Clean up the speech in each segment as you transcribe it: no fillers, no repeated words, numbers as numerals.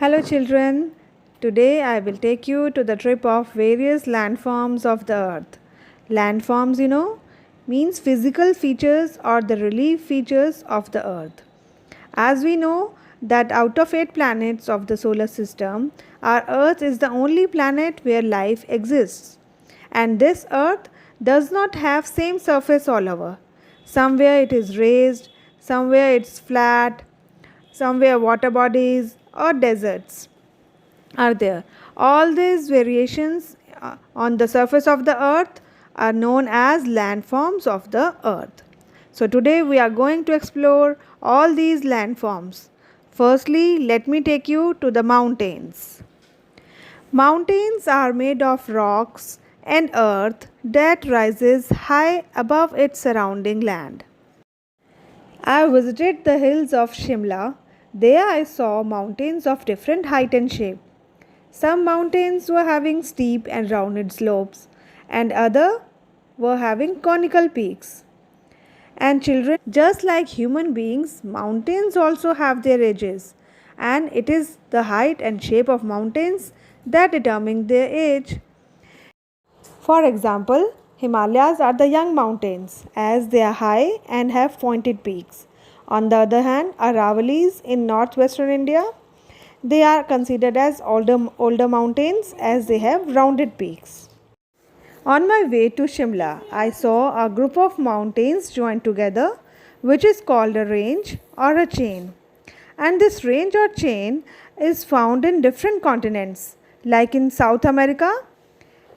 Hello, children. Today I will take you to the trip of various landforms of the earth. Landforms, means physical features or the relief features of the earth. As we know that out of 8 planets of the solar system, our earth is the only planet where life exists. And this earth does not have same surface all over. Somewhere it is raised, somewhere it's flat, somewhere water bodies or deserts are there. All these variations on the surface of the earth are known as landforms of the earth. So today we are going to explore all these landforms. Firstly, let me take you to the mountains. Mountains are made of rocks and earth that rises high above its surrounding land. I visited the hills of Shimla. There I saw mountains of different height and shape. Some mountains were having steep and rounded slopes, and other were having conical peaks. And children, just like human beings, mountains also have their edges, and it is the height and shape of mountains that determine their age. For example, Himalayas are the young mountains as they are high and have pointed peaks. On the other hand, Aravalis in northwestern India, they are considered as older mountains as they have rounded peaks. On my way to Shimla, I saw a group of mountains joined together, which is called a range or a chain. And this range or chain is found in different continents, like in South America.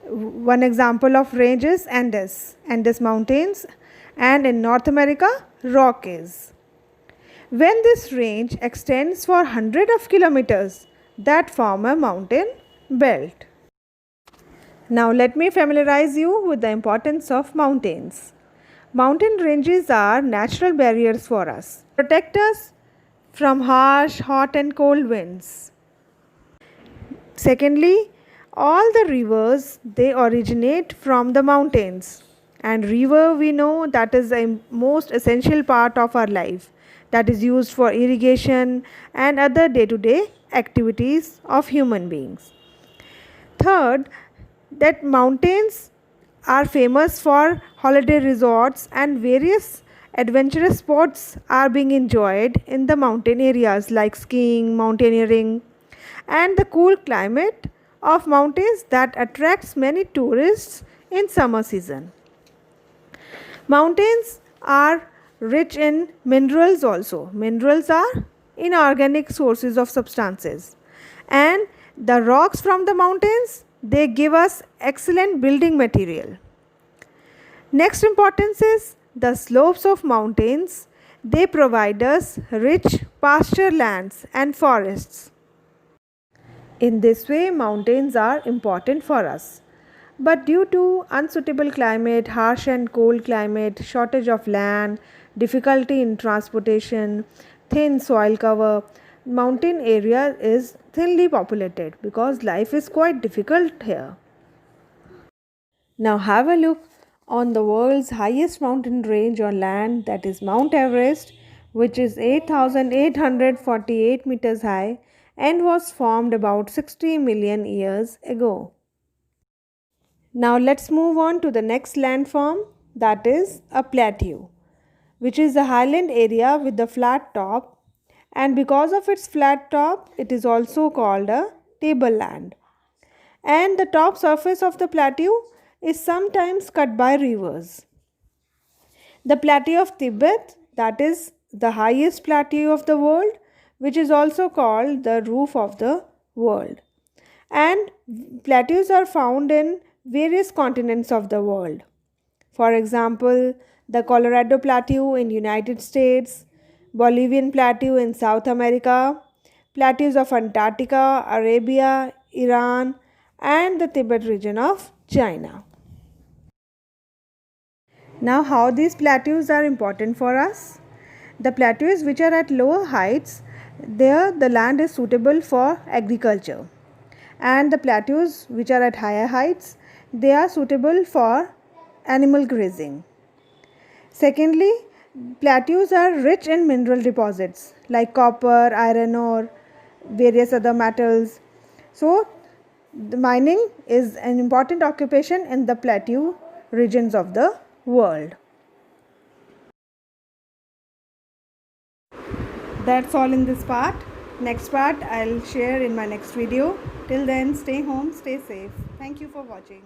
One example of range is Andes Mountains, and in North America, Rockies. When this range extends for hundreds of kilometers, that form a mountain belt. Now let me familiarize you with the importance of mountains. Mountain ranges are natural barriers for us. Protect us from harsh, hot and cold winds. Secondly, all the rivers, they originate from the mountains. And river, we know that is the most essential part of our life, that is used for irrigation and other day-to-day activities of human beings. Third, that mountains are famous for holiday resorts and various adventurous sports are being enjoyed in the mountain areas like skiing, mountaineering, and the cool climate of mountains that attracts many tourists in summer season. Mountains are rich in minerals also. Minerals are inorganic sources of substances, and the rocks from the mountains, they give us excellent building material. Next importance is the slopes of mountains. They provide us rich pasture lands and forests. In this way, mountains are important for us. But due to unsuitable climate, harsh and cold climate, shortage of land, difficulty in transportation, thin soil cover, mountain area is thinly populated because life is quite difficult here. Now have a look on the world's highest mountain range on land, that is Mount Everest, which is 8,848 meters high and was formed about 60 million years ago. Now let's move on to the next landform, that is a plateau, which is a highland area with a flat top, and because of its flat top it is also called a tableland. And the top surface of the plateau is sometimes cut by rivers. The plateau of Tibet, that is the highest plateau of the world, which is also called the roof of the world. And plateaus are found in various continents of the world. For example, the Colorado Plateau in United States, Bolivian Plateau in South America, plateaus of Antarctica, Arabia, Iran, and the Tibet region of China. Now, how these plateaus are important for us? The plateaus which are at lower heights, there the land is suitable for agriculture. And the plateaus which are at higher heights, they are suitable for animal grazing. Secondly, plateaus are rich in mineral deposits like copper, iron ore, various other metals. So the mining is an important occupation in the plateau regions of the world. That's all in this part. Next part I'll share in my next video. Till then, stay home, stay safe. Thank you for watching.